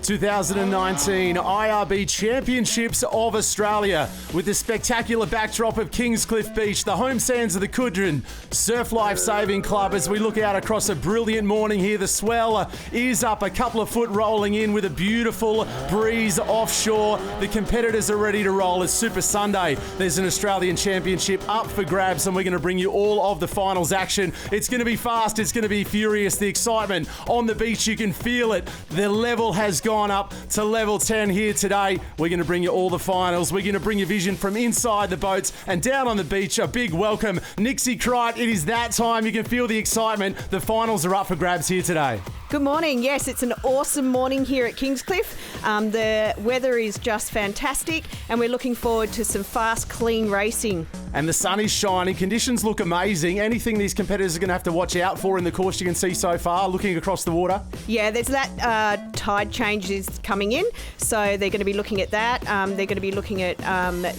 2019 IRB Championships of Australia with the spectacular backdrop of Kingscliff Beach, the home sands of the Kudrin Surf Life Saving Club. As we look out across a brilliant morning here, the swell is up a couple of foot, rolling in with a beautiful breeze offshore. The competitors are ready to roll. It's Super Sunday. There's an Australian Championship up for grabs, and we're going to bring you all of the finals action. It's going to be fast. It's going to be furious. The excitement on the beach, you can feel it. The level has gone up to level 10 here today. We're going to bring you all the finals. We're going to bring you vision from inside the boats and down on the beach. A big welcome, Nixie Cright. It is that time. You can feel the excitement. The finals are up for grabs here today. Good morning. Yes, it's an awesome morning here at Kingscliff. The weather is just fantastic, and we're looking forward to some fast, clean racing. And the sun is shining. Conditions look amazing. Anything these competitors are going to have to watch out for in the course you can see so far, looking across the water? Yeah, there's that tide change is coming in, so they're going to be looking at that. They're going to be looking at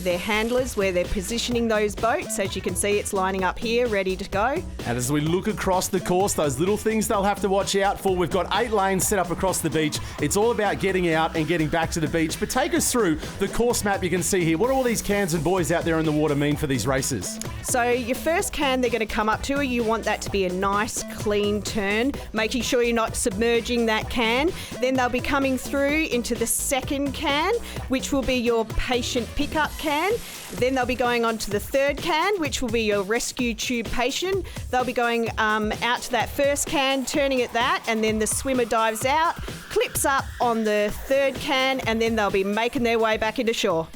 their handlers, where they're positioning those boats. As you can see, it's lining up here, ready to go. And as we look across the course, those little things they'll have to watch out for. We've got 8 lanes set up across the beach. It's all about getting out and getting back to the beach. But take us through the course map you can see here. What do all these cans and buoys out there in the water mean for these races? So your first can they're going to come up to, you want that to be a nice clean turn, making sure you're not submerging that can. Then they'll be coming through into the second can, which will be your patient pickup can. Then they'll be going on to the third can, which will be your rescue tube patient. They'll be going out to that first can, turning at that, and then the swimmer dives out, clips up on the third can, and then they'll be making their way back into shore.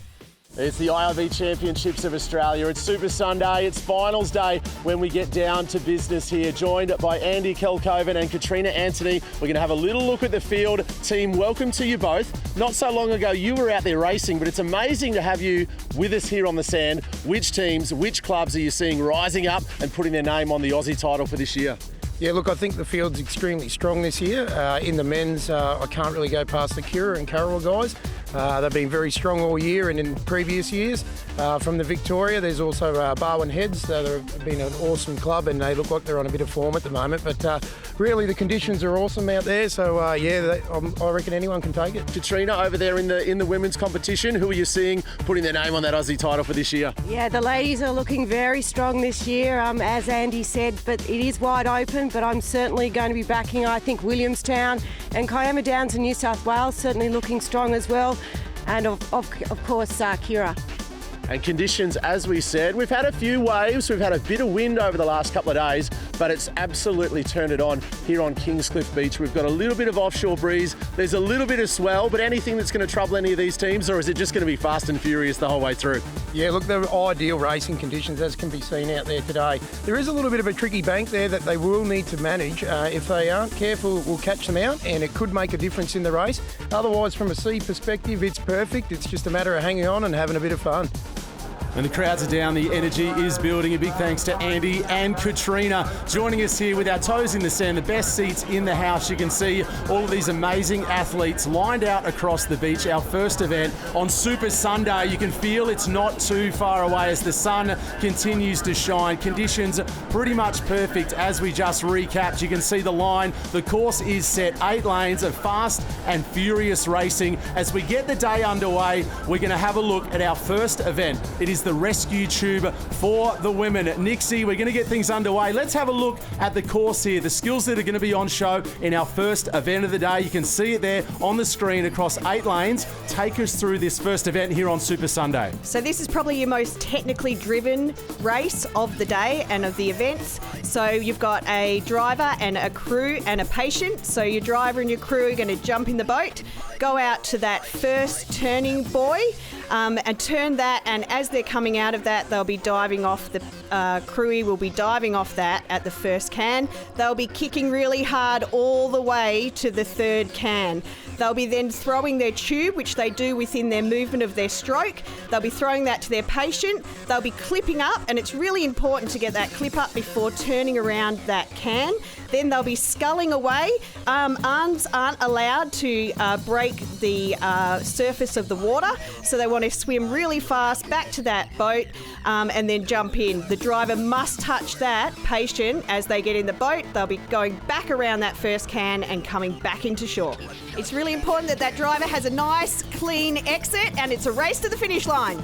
It's the IRB Championships of Australia. It's Super Sunday. It's finals day when we get down to business here. Joined by Andy Kelkoven and Katrina Anthony. We're going to have a little look at the field. Team, welcome to you both. Not so long ago, you were out there racing, but it's amazing to have you with us here on the sand. Which teams, which clubs are you seeing rising up and putting their name on the Aussie title for this year? Yeah, look, I think the field's extremely strong this year. In the men's, I can't really go past the Kira and Carroll guys. They've been very strong all year and in previous years. From the Victoria, there's also Barwon Heads. They've been an awesome club, and they look like they're on a bit of form at the moment. But really, the conditions are awesome out there. So, I reckon anyone can take it. Katrina, over there in the women's competition, who are you seeing putting their name on that Aussie title for this year? Yeah, the ladies are looking very strong this year, as Andy said, but it is wide open. But I'm certainly going to be backing, I think, Williamstown and Kiama Downs in New South Wales, certainly looking strong as well. And of course, Kira. And conditions, as we said, we've had a few waves, we've had a bit of wind over the last couple of days, but it's absolutely turned it on here on Kingscliff Beach. We've got a little bit of offshore breeze, there's a little bit of swell, but anything that's going to trouble any of these teams, or is it just going to be fast and furious the whole way through? Yeah, look, they're ideal racing conditions, as can be seen out there today. There is a little bit of a tricky bank there that they will need to manage. If they aren't careful, we'll catch them out, and it could make a difference in the race. Otherwise, from a sea perspective, it's perfect. It's just a matter of hanging on and having a bit of fun. And the crowds are down, the energy is building. A big thanks to Andy and Katrina joining us here with our toes in the sand, the best seats in the house. You can see all of these amazing athletes lined out across the beach. Our first event on Super Sunday. You can feel it's not too far away as the sun continues to shine. Conditions pretty much perfect as we just recapped. You can see the line. The course is set, 8 lanes of fast and furious racing. As we get the day underway, we're going to have a look at our first event. It is the rescue tube for the women. Nixie, we're going to get things underway. Let's have a look at the course here, the skills that are going to be on show in our first event of the day. You can see it there on the screen across 8 lanes. Take us through this first event here on Super Sunday. So this is probably your most technically driven race of the day and of the events. So you've got a driver and a crew and a patient. So your driver and your crew are going to jump in the boat, go out to that first turning buoy, and turn that, and as they're coming out of that, they'll be diving off, the crewie will be diving off that at the first can. They'll be kicking really hard all the way to the third can. They'll be then throwing their tube, which they do within their movement of their stroke. They'll be throwing that to their patient. They'll be clipping up, and it's really important to get that clip up before turning around that can. Then they'll be sculling away. Arms aren't allowed to break the surface of the water, so they want to swim really fast back to that boat and then jump in. The driver must touch that patient as they get in the boat. They'll be going back around that first can and coming back into shore. It's really really important that that driver has a nice, clean exit, and it's a race to the finish line.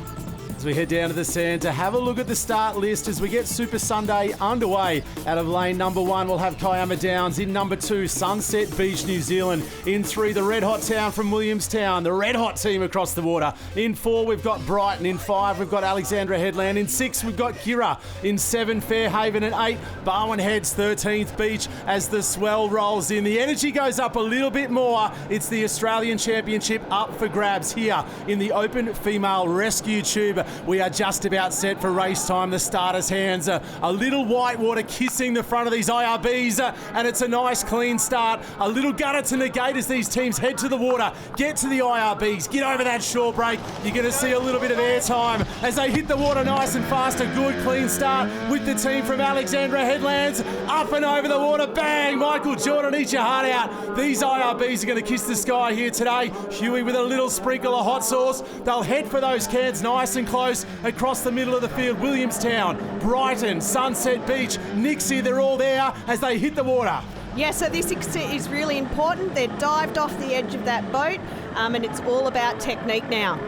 As we head down to the sand to have a look at the start list as we get Super Sunday underway. Out of lane number 1, we'll have Kiama Downs. In number 2, Sunset Beach, New Zealand. In 3, the Red Hot Town from Williamstown, the Red Hot team across the water. In 4, we've got Brighton. In 5, we've got Alexandra Headland. In 6, we've got Kira. In 7, Fairhaven. And 8, Barwon Heads, 13th Beach as the swell rolls in. The energy goes up a little bit more. It's the Australian Championship up for grabs here in the Open Female Rescue Tube. We are just about set for race time. The starters' hands, a little white water kissing the front of these IRBs, and it's a nice clean start. A little gutter to negate as these teams head to the water, get to the IRBs, get over that shore break. You're going to see a little bit of air time as they hit the water nice and fast. A good clean start with the team from Alexandra Headlands. Up and over the water, bang! Michael Jordan, eat your heart out. These IRBs are going to kiss the sky here today. Huey with a little sprinkle of hot sauce. They'll head for those cans nice and close across the middle of the field. Williamstown, Brighton, Sunset Beach, Nixie, they're all there as they hit the water. Yeah, so this is really important. They're dived off the edge of that boat, and it's all about technique now.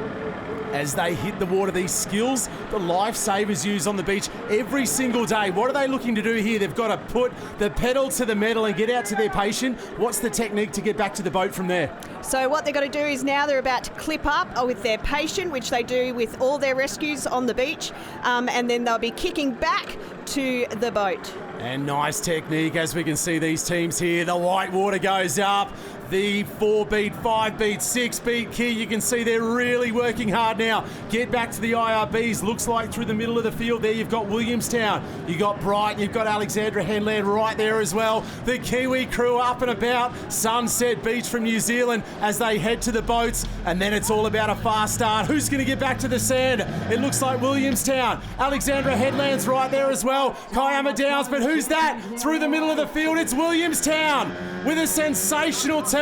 As they hit the water, these skills the lifesavers use on the beach every single day. What are they looking to do here? They've got to put the pedal to the metal and get out to their patient. What's the technique to get back to the boat from there? So what they've got to do is now they're about to clip up with their patient, which they do with all their rescues on the beach, and then they'll be kicking back to the boat. And nice technique as we can see these teams here. The white water goes up. The 4-beat, 5-beat, 6-beat key. You can see they're really working hard now. Get back to the IRBs. Looks like through the middle of the field there you've got Williamstown. You've got Brighton. You've got Alexandra Headland right there as well. The Kiwi crew up and about. Sunset Beach from New Zealand as they head to the boats. And then it's all about a fast start. Who's going to get back to the sand? It looks like Williamstown. Alexandra Headland's right there as well. Kiama Downs, but who's that? Through the middle of the field, it's Williamstown with a sensational turn.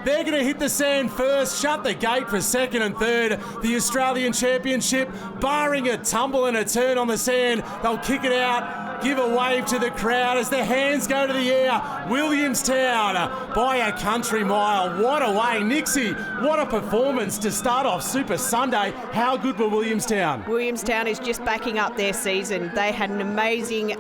They're going to hit the sand first, shut the gate for second and third. The Australian Championship, barring a tumble and a turn on the sand, they'll kick it out, give a wave to the crowd as their hands go to the air. Williamstown by a country mile. What a way. Nixie, what a performance to start off Super Sunday. How good were Williamstown? Williamstown is just backing up their season. They had an amazing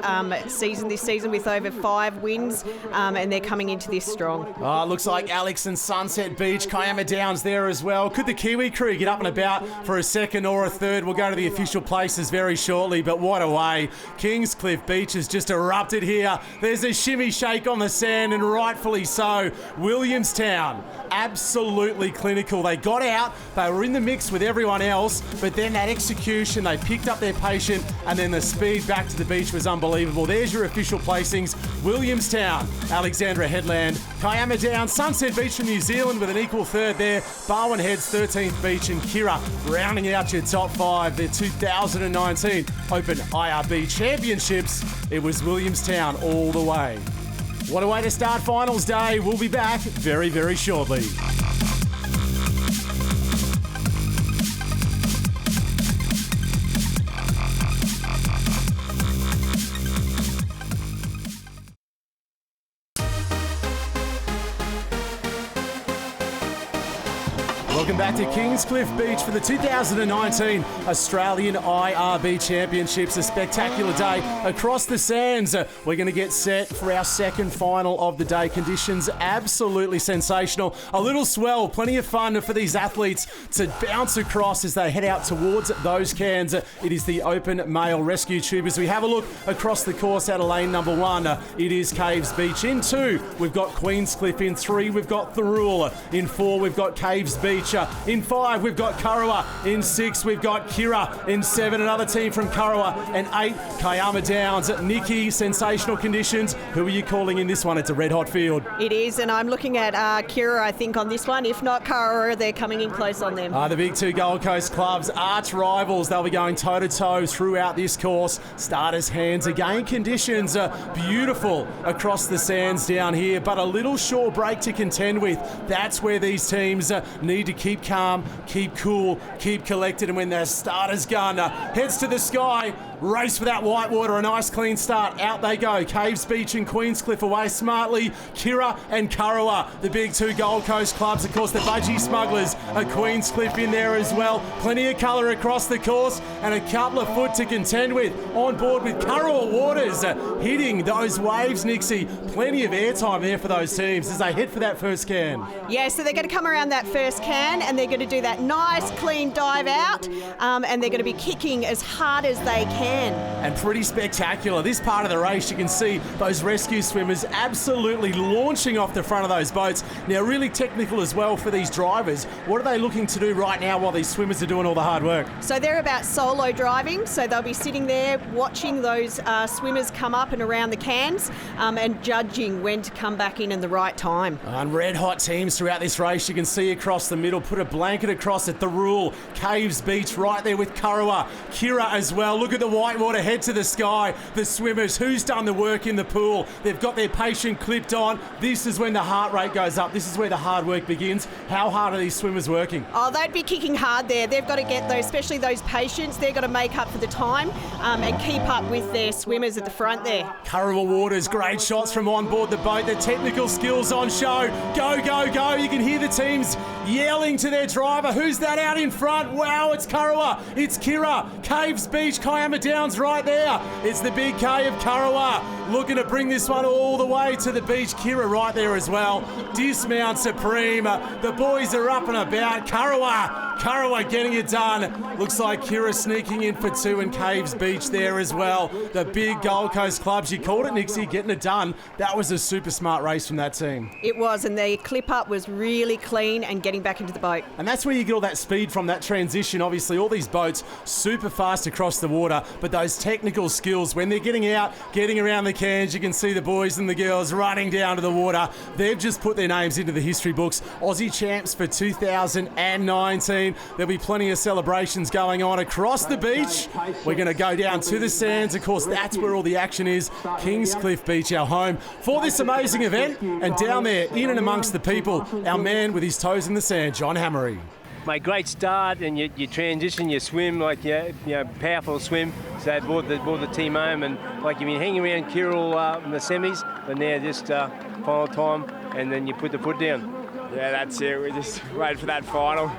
season this season with over 5 wins, and they're coming into this strong. Oh, looks like Alex and Sunset Beach, Kiama Downs there as well. Could the Kiwi crew get up and about for a second or a third? We'll go to the official places very shortly, but what a way. Kingscliff Beach has just erupted here. There's a shimmy shake on the sand, and rightfully so. Williamstown, absolutely clinical. They got out, they were in the mix with everyone else, but then that execution, they picked up their patient, and then the speed back to the beach was unbelievable. There's your official placings. Williamstown, Alexandra Headland, Kiama Downs, Sunset Beach from New Zealand with an equal third there. Barwon Heads, 13th Beach, and Kira rounding out your top 5. Their 2019 Open IRB Championships. It was Williamstown all the way. What a way to start finals day. We'll be back very, very shortly. Welcome back to Kingscliff Beach for the 2019 Australian IRB Championships. A spectacular day across the sands. We're going to get set for our second final of the day. Conditions absolutely sensational. A little swell, plenty of fun for these athletes to bounce across as they head out towards those cans. It is the Open Male Rescue Tube. As we have a look across the course out of lane number 1, it is Caves Beach. In 2, we've got Queenscliff. In 3, we've got Thirroul. In 4, we've got Caves Beach. In 5, we've got Kurrawa. In 6, we've got Kira. In 7, another team from Kurrawa. And 8, Kiama Downs. Nikki, sensational conditions. Who are you calling in this one? It's a red hot field. It is, and I'm looking at Kira, I think, on this one. If not Kurrawa, they're coming in close on them. The big 2 Gold Coast clubs, arch rivals. They'll be going toe-to-toe throughout this course. Starters' hands again. Conditions are beautiful across the sands down here, but a little shore break to contend with. That's where these teams need to keep calm, keep cool, keep collected, and when their starter's gun heads to the sky, race for that white water, a nice clean start. Out they go. Caves Beach and Queenscliff away smartly. Kirra and Kurrawa, the big two Gold Coast clubs. Of course, the Budgie Smugglers are Queenscliff in there as well. Plenty of colour across the course and a couple of foot to contend with. On board with Kurrawa Waters hitting those waves, Nixie. Plenty of airtime there for those teams as they head for that first can. Yeah, so they're going to come around that first can and they're going to do that nice clean dive out, and they're going to be kicking as hard as they can. And pretty spectacular. This part of the race, you can see those rescue swimmers absolutely launching off the front of those boats. Now, really technical as well for these drivers. What are they looking to do right now while these swimmers are doing all the hard work? So they're about solo driving, so they'll be sitting there watching those swimmers come up and around the cans and judging when to come back in the right time. And red hot teams throughout this race, you can see across the middle. Put a blanket across it. The Rule, Caves Beach right there with Kurrawa. Kirra as well. Look at the whitewater head to the sky. The swimmers, who's done the work in the pool? They've got their patient clipped on. This is when the heart rate goes up. This is where the hard work begins. How hard are these swimmers working? Oh, they'd be kicking hard there. They've got to get those, especially those patients, they've got to make up for the time and keep up with their swimmers at the front there. Kurrawa Waters, great shots from on board the boat. The technical skills on show. Go, go, go. You can hear the teams yelling to their driver. Who's that out in front? Wow, it's Kurrawa. It's Kirra. Caves Beach, Kiama Downs right there. It's the big K of Kurrawa. Looking to bring this one all the way to the beach. Kirra right there as well. Dismount supreme. The boys are up and about. Kurrawa getting it done. Looks like Kirra sneaking in for two and Caves Beach there as well. The big Gold Coast clubs. You called it, Nixie, getting it done. That was a super smart race from that team. It was, and the clip up was really clean and getting back into the boat. And that's where you get all that speed from, that transition. Obviously, all these boats super fast across the water, but those technical skills, when they're getting out, getting around the cans, you can see the boys and the girls running down to the water. They've just put their names into the history books. Aussie champs for 2019. There'll be plenty of celebrations going on across the beach. We're going to go down to the sands. Of course, that's where all the action is. Kingscliff Beach, our home for this amazing event. And down there, in and amongst the people, our man with his toes in the sand, John Hammery. Mate, great start, and you transition, you swim like powerful swim. So they brought the team home, and like you've been hanging around Kirill in the semis, but now just final time, and then you put the foot down. Yeah, that's it. We just waited for that final,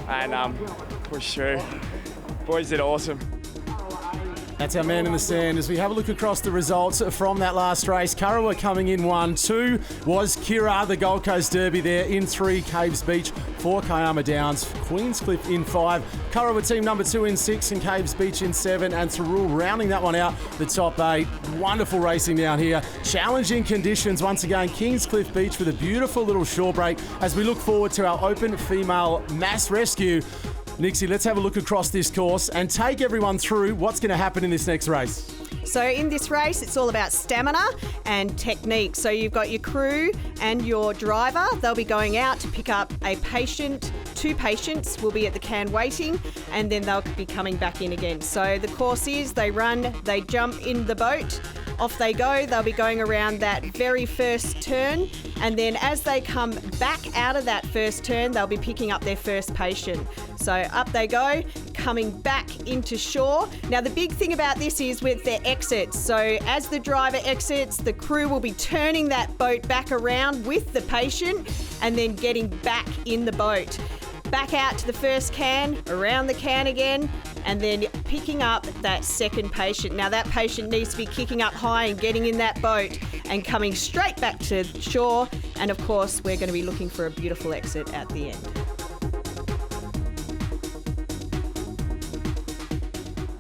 and pushed through. Boys did awesome. That's our man in the sand as we have a look across the results from that last race. Kurrawa coming in 1-2 was Kirra, the Gold Coast Derby there in 3, Caves Beach 4, Kiama Downs, Queenscliff in 5, Kurrawa team number 2 in 6 and Caves Beach in 7, and Thurul rounding that one out, the top 8. Wonderful racing down here. Challenging conditions once again. Kingscliff Beach with a beautiful little shore break as we look forward to our open female mass rescue. Nixie, let's have a look across this course and take everyone through what's going to happen in this next race. So in this race, it's all about stamina and technique. So you've got your crew and your driver. They'll be going out to pick up a patient. 2 patients will be at the can waiting, and then they'll be coming back in again. So the course is they run, they jump in the boat, off they go. They'll be going around that very first turn, and then as they come back out of that first turn, they'll be picking up their first patient. So up they go, coming back into shore. Now the big thing about this is with their exits. So as the driver exits, the crew will be turning that boat back around with the patient and then getting back in the boat. Back out to the first can, around the can again, and then picking up that second patient. Now that patient needs to be kicking up high and getting in that boat and coming straight back to shore. And of course, we're going to be looking for a beautiful exit at the end.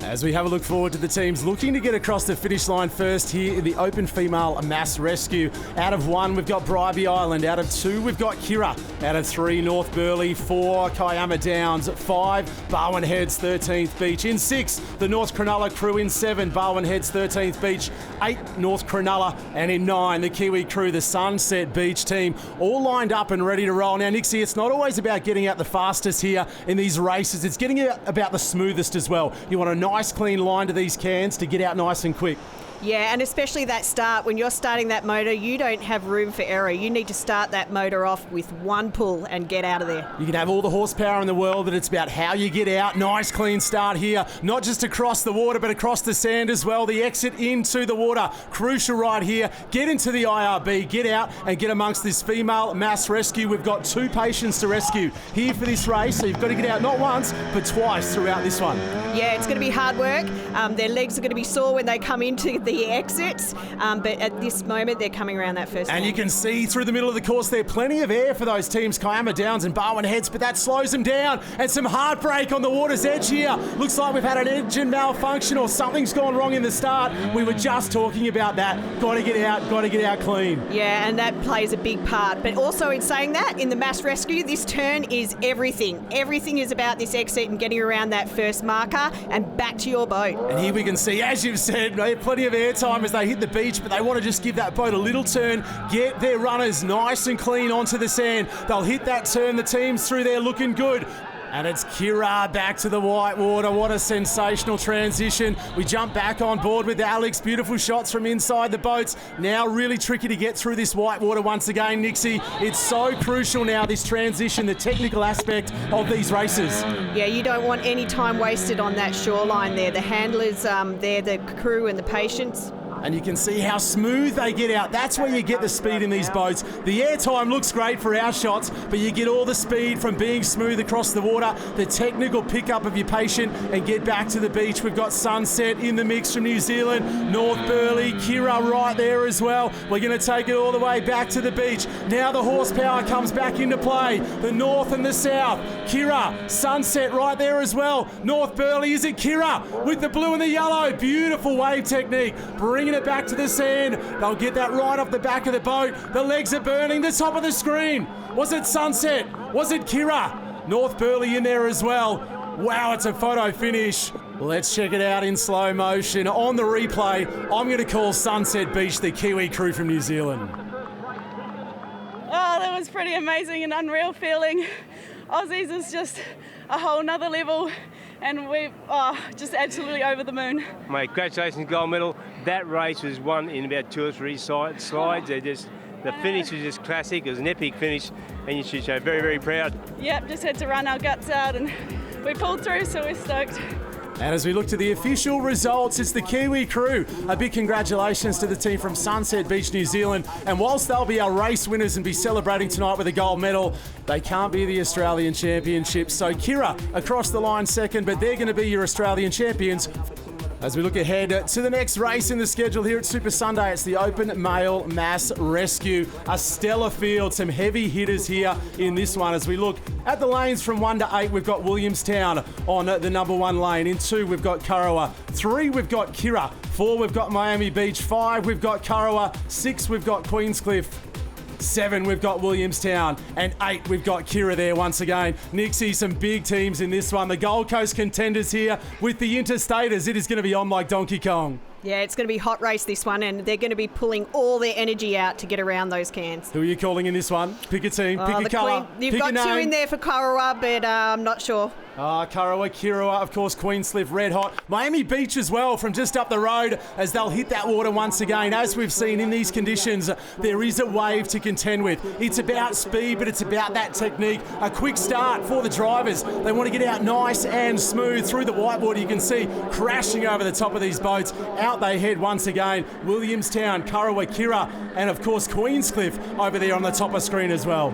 As we have a look forward to the teams looking to get across the finish line first here in the Open Female Mass Rescue. Out of 1, we've got Bribie Island. Out of 2, we've got Kirra. Out of 3, North Burleigh. 4, Kiama Downs. 5, Barwon Heads, 13th Beach. In 6, the North Cronulla crew. In 7, Barwon Heads, 13th Beach. 8, North Cronulla. And in 9, the Kiwi crew, the Sunset Beach team, all lined up and ready to roll. Now, Nixie, it's not always about getting out the fastest here in these races. It's getting out about the smoothest as well. You want a nice clean line to these cans to get out nice and quick. Yeah, and especially that start. When you're starting that motor, you don't have room for error. You need to start that motor off with one pull and get out of there. You can have all the horsepower in the world, but it's about how you get out. Nice clean start here, not just across the water, but across the sand as well. The exit into the water, crucial right here. Get into the IRB, get out and get amongst this female mass rescue. We've got 2 patients to rescue here for this race, so you've got to get out not once, but twice throughout this one. Yeah, it's going to be hard work. Their legs are going to be sore when they come into the exits, but at this moment they're coming around that first And line. you can see through the middle of the course there, plenty of air for those teams, Kiama Downs and Barwon Heads, but that slows them down. And some heartbreak on the water's edge here. Looks like we've had an engine malfunction or something's gone wrong in the start. We were just talking about that. Got to get out clean. Yeah, and that plays a big part. But also in saying that, in the mass rescue, this turn is everything. Everything is about this exit and getting around that first marker and back to your boat. And here we can see, as you've said, plenty of airtime as they hit the beach, but they want to just give that boat a little turn, get their runners nice and clean onto the sand. They'll hit that turn, the team's through there looking good. And it's Kira back to the white water. What a sensational transition. We jump back on board with Alex. Beautiful shots from inside the boats. Now really tricky to get through this white water once again, Nixie. It's so crucial now, this transition, the technical aspect of these races. Yeah, you don't want any time wasted on that shoreline there. The handlers, they're the crew and the patients. And you can see how smooth they get out. That's where you get the speed in these boats. The airtime looks great for our shots, but you get all the speed from being smooth across the water, the technical pickup of your patient, and get back to the beach. We've got Sunset in the mix from New Zealand, North Burleigh, Kira right there as well. We're going to take it all the way back to the beach. Now the horsepower comes back into play. The north and the south. Kira, Sunset right there as well. North Burleigh, is it Kira with the blue and the yellow? Beautiful wave technique. Bringing it back to the sand. They'll get that right off the back of the boat. The legs are burning. The top of the screen. Was it Sunset? Was it Kira? North Burleigh in there as well. Wow, it's a photo finish. Let's check it out in slow motion. On the replay, I'm going to call Sunset Beach the Kiwi crew from New Zealand. Oh, that was pretty amazing and unreal feeling. Aussies is just a whole nother level, and we're just absolutely over the moon. Mate, congratulations, gold medal. That race was won in about 2 or 3 slides. The finish was just classic. It was an epic finish, and you should show very, very proud. Yep, just had to run our guts out, and we pulled through, so we're stoked. And as we look to the official results, it's the Kiwi crew. A big congratulations to the team from Sunset Beach, New Zealand. And whilst they'll be our race winners and be celebrating tonight with a gold medal, they can't be the Australian Championships. So Kira across the line second, but they're going to be your Australian champions. As we look ahead to the next race in the schedule here at Super Sunday, it's the Open Male Mass Rescue. A stellar field, some heavy hitters here in this one. As we look at the lanes from 1 to 8, we've got Williamstown on the number 1 lane. In 2, we've got Kurrawa. 3, we've got Kira. 4, we've got Miami Beach. 5, we've got Kurrawa. 6, we've got Queenscliff. 7, we've got Williamstown, and 8, we've got Kira there once again. Nixie, some big teams in this one. The Gold Coast contenders here with the Interstaters. It is going to be on like Donkey Kong. Yeah, it's going to be hot race this one, and they're going to be pulling all their energy out to get around those cans. Who are you calling in this one? Pick a team, pick a colour, You've pick got a name. 2 in there for Kurrawa, but I'm not sure. Kurrawa, Kirawa, of course, Queenscliff, red hot. Miami Beach as well from just up the road as they'll hit that water once again. As we've seen in these conditions, there is a wave to contend with. It's about speed, but it's about that technique. A quick start for the drivers. They want to get out nice and smooth through the whitewater. You can see crashing over the top of these boats. Out they head once again. Williamstown, Kurrawa, Kira, and of course Queenscliff over there on the top of screen as well.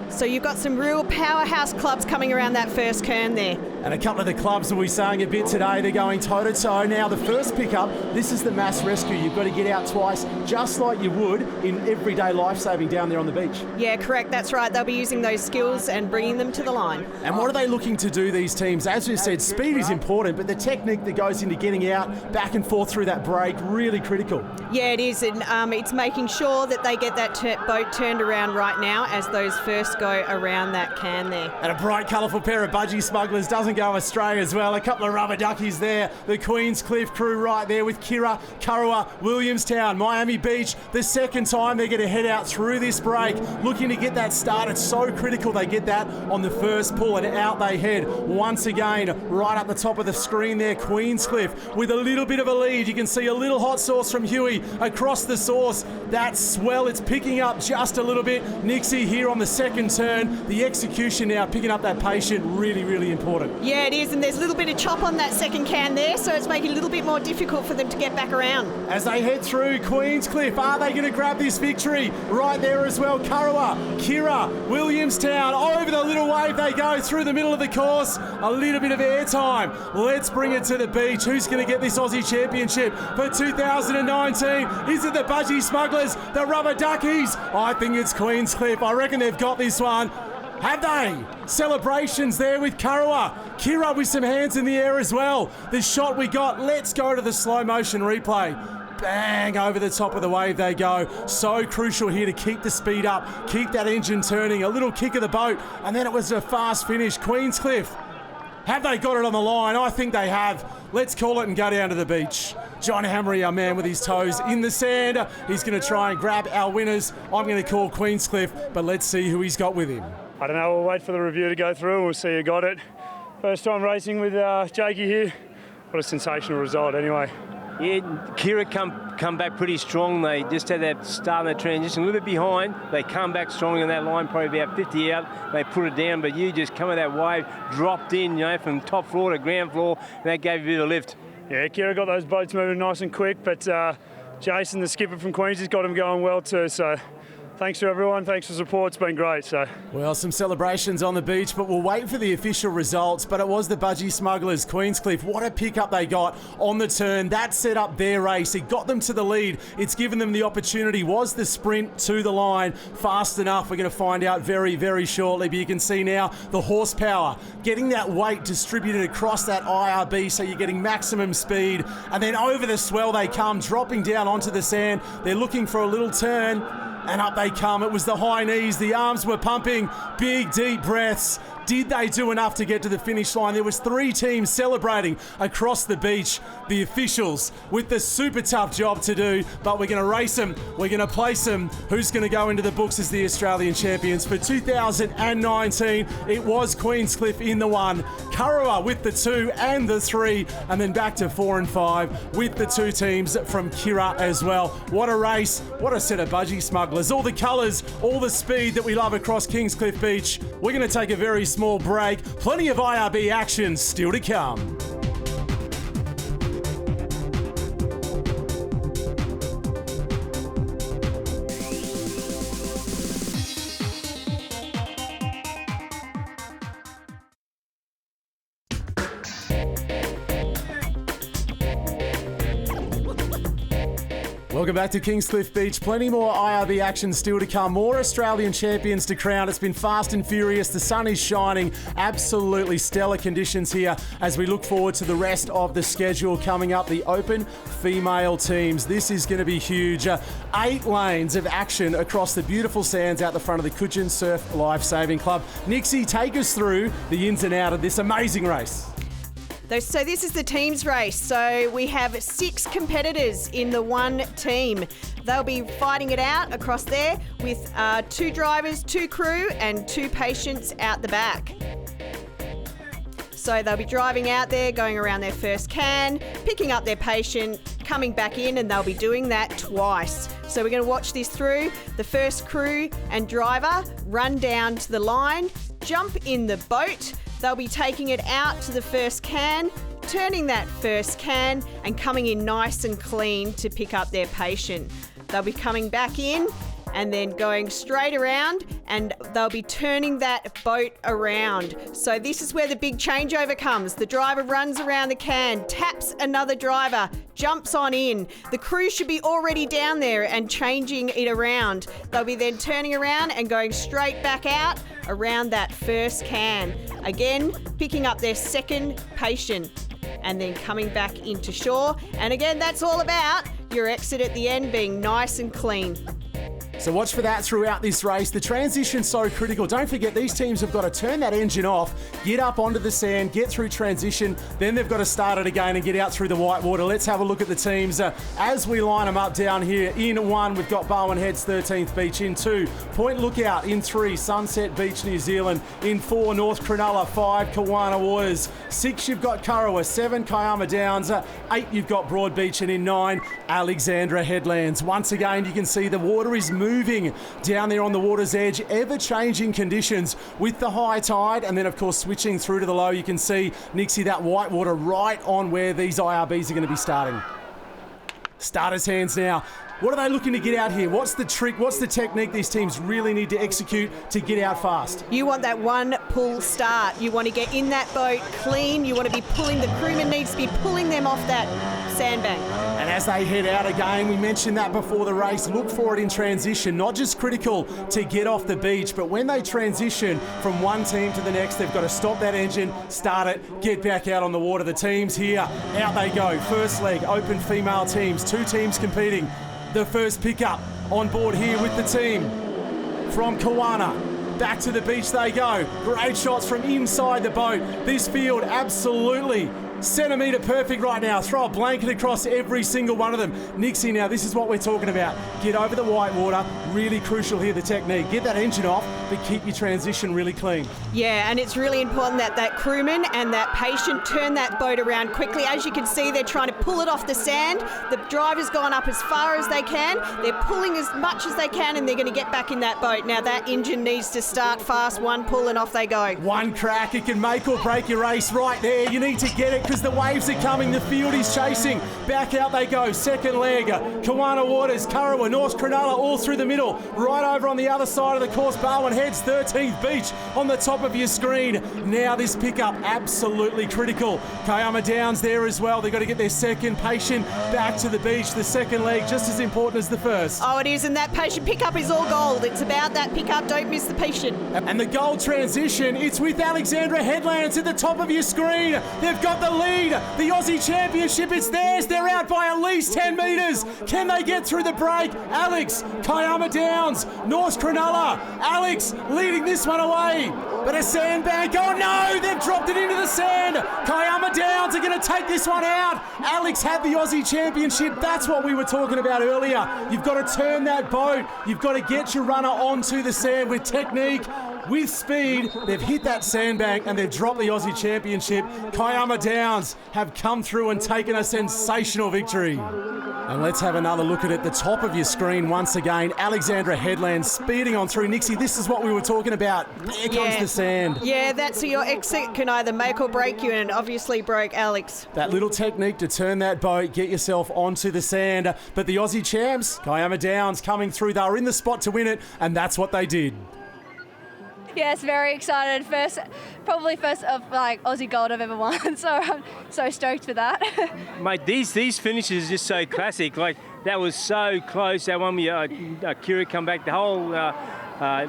So you've got some real powerhouse clubs coming around that first turn there. And a couple of the clubs will be saying a bit today. They're going toe-to-toe. Now, the first pickup, this is the mass rescue. You've got to get out twice, just like you would in everyday life-saving down there on the beach. Yeah, correct. That's right. They'll be using those skills and bringing them to the line. And what are they looking to do, these teams? As we said, speed is important, but the technique that goes into getting out, back and forth through that break, really critical. Yeah, it is. And it's making sure that they get that boat turned around right now as those first go around that can there. And a bright, colourful pair of budgie smugglers doesn't doesn't go astray as well. A couple of rubber duckies there. The Kingscliff crew right there with Kira, Kurrawa, Williamstown, Miami Beach. The second time they're going to head out through this break, looking to get that start. It's so critical they get that on the first pull, and out they head once again. Right up the top of the screen there, Kingscliff with a little bit of a lead. You can see a little hot sauce from Huey across the sauce. That swell, it's picking up just a little bit. Nixie here on the second turn. The execution now picking up that patient, really, really important. Yeah, it is, and there's a little bit of chop on that second can there, so it's making it a little bit more difficult for them to get back around. As they head through Kingscliff, are they going to grab this victory? Right there as well, Kurrawa, Kira, Williamstown, over the little wave they go through the middle of the course. A little bit of airtime. Let's bring it to the beach. Who's going to get this Aussie Championship for 2019? Is it the Budgie Smugglers, the Rubber Duckies? I think it's Kingscliff. I reckon they've got this one. Have they? Celebrations there with Kurrawa. Kira with some hands in the air as well. The shot we got. Let's go to the slow motion replay. Bang, over the top of the wave they go. So crucial here to keep the speed up, keep that engine turning. A little kick of the boat, and then it was a fast finish. Kingscliff, have they got it on the line? I think they have. Let's call it and go down to the beach. John Hammery, our man with his toes in the sand. He's going to try and grab our winners. I'm going to call Kingscliff, but let's see who he's got with him. I don't know, we'll wait for the review to go through and we'll see who got it. First time racing with Jakey here. What a sensational result anyway. Yeah, Kira come back pretty strong. They just had that start and that transition a little bit behind. They come back strong in that line, probably about 50 out. They put it down, but you just come with that wave, dropped in, from top floor to ground floor, and that gave you a bit of lift. Yeah, Kira got those boats moving nice and quick, but Jason, the skipper from Queens, has got them going well too, so thanks to everyone, thanks for support, it's been great. Well, some celebrations on the beach, but we'll wait for the official results. But it was the Budgie Smugglers, Kingscliff. What a pickup they got on the turn. That set up their race. It got them to the lead. It's given them the opportunity. Was the sprint to the line fast enough? We're going to find out very, very shortly. But you can see now the horsepower, getting that weight distributed across that IRB so you're getting maximum speed. And then over the swell they come, dropping down onto the sand. They're looking for a little turn. And up they come. It was the high knees. The arms were pumping. Big, deep breaths. Did they do enough to get to the finish line? There was 3 teams celebrating across the beach. The officials with the super tough job to do, but we're going to race them. We're going to place them. Who's going to go into the books as the Australian champions for 2019? It was Kingscliff in the 1, Kurrawa with the 2 and the 3, and then back to 4 and 5 with the 2 teams from Kira as well. What a race. What a set of Budgie Smugglers. All the colours, all the speed that we love across Kingscliff Beach. We're going to take a very small break. Plenty of IRB action still to come. Welcome back to Kingscliff Beach. Plenty more IRB action still to come. More Australian champions to crown. It's been fast and furious. The sun is shining. Absolutely stellar conditions here as we look forward to the rest of the schedule coming up. The open female teams. This is going to be huge. 8 lanes of action across the beautiful sands out the front of the Coogin Surf Lifesaving Club. Nixie, take us through the ins and out of this amazing race. So this is the teams race. So we have 6 competitors in the 1 team. They'll be fighting it out across there with 2 drivers, 2 crew and 2 patients out the back. So they'll be driving out there, going around their first can, picking up their patient, coming back in, and they'll be doing that twice. So we're going to watch this through. The first crew and driver run down to the line, jump in the boat. They'll be taking it out to the first can, turning that first can and coming in nice and clean to pick up their patient. They'll be coming back in and then going straight around, and they'll be turning that boat around. So this is where the big changeover comes. The driver runs around the can, taps another driver, jumps on in. The crew should be already down there and changing it around. They'll be then turning around and going straight back out around that first can. Again, picking up their second patient and then coming back into shore. And again, that's all about your exit at the end being nice and clean. So watch for that throughout this race. The transition's so critical. Don't forget, these teams have got to turn that engine off, get up onto the sand, get through transition, then they've got to start it again and get out through the whitewater. Let's have a look at the teams as we line them up down here. In 1, we've got Bowen Heads 13th Beach. In 2, Point Lookout. In 3, Sunset Beach, New Zealand. In 4, North Cronulla. 5, Kawana Waters. 6, you've got Kurrawa. 7, Kiama Downs. 8, you've got Broadbeach. And in 9, Alexandra Headlands. Once again, you can see the water is moving down there on the water's edge, ever-changing conditions with the high tide, and then of course switching through to the low. You can see, Nixie, that white water right on where these IRBs are going to be starting. Starters' hands now. What are they looking to get out here? What's the trick? What's the technique these teams really need to execute to get out fast? You want that one pull start. You want to get in that boat clean. You want to be pulling, the crewman needs to be pulling them off that sandbank. And as they head out again, we mentioned that before the race, look for it in transition. Not just critical to get off the beach, but when they transition from one team to the next, they've got to stop that engine, start it, get back out on the water. The teams here, out they go. First leg, open female teams, 2 teams competing. The first pickup on board here with the team from Kawana. Back to the beach they go. Great shots from inside the boat. This field absolutely centimetre perfect right now. Throw a blanket across every single one of them. Nixie, now this is what we're talking about. Get over the white water. Really crucial here, the technique. Get that engine off, but keep your transition really clean. Yeah, and it's really important that that crewman and that patient turn that boat around quickly. As you can see, they're trying to pull it off the sand. The driver's gone up as far as they can. They're pulling as much as they can, and they're going to get back in that boat. Now that engine needs to start fast. One pull and off they go. One crack, it can make or break your race right there. You need to get it because the waves are coming. The field is chasing. Back out they go. Second leg. Kawana Waters, Kurrawa, North Cronulla all through the middle. Right over on the other side of the course, Bowen Heads 13th Beach on the top of your screen. Now this pickup absolutely critical. Kiama Downs there as well. They've got to get their second patient back to the beach. The second leg just as important as the first. Oh, it is, and that patient pickup is all gold. It's about that pickup. Don't miss the patient. And the gold transition, it's with Alexandra Headlands at the top of your screen. They've got the lead. The Aussie Championship, it's theirs. They're out by at least 10 metres. Can they get through the break? Alex, Kiama Downs, North Cronulla. Alex leading this one away. But a sandbank, oh no, they've dropped it into the sand. Kiama Downs are going to take this one out. Alex had the Aussie Championship. That's what we were talking about earlier. You've got to turn that boat. You've got to get your runner onto the sand with technique, with speed. They've hit that sandbank and they've dropped the Aussie Championship. Kiama Downs have come through and taken a sensational victory. And let's have another look at it. The top of your screen once again. Alexandra Headlands speeding on through. Nixie, this is what we were talking about. There comes the sand. Yeah, that's your exit can either make or break you, and it obviously broke Alex. That little technique to turn that boat, get yourself onto the sand. But the Aussie champs, Kiama Downs, coming through. They were in the spot to win it, and that's what they did. Yes, very excited. Probably first of like Aussie gold I've ever won, so I'm so stoked for that. Mate, these finishes are just so classic. Like that was so close. That one where Kira come back, the whole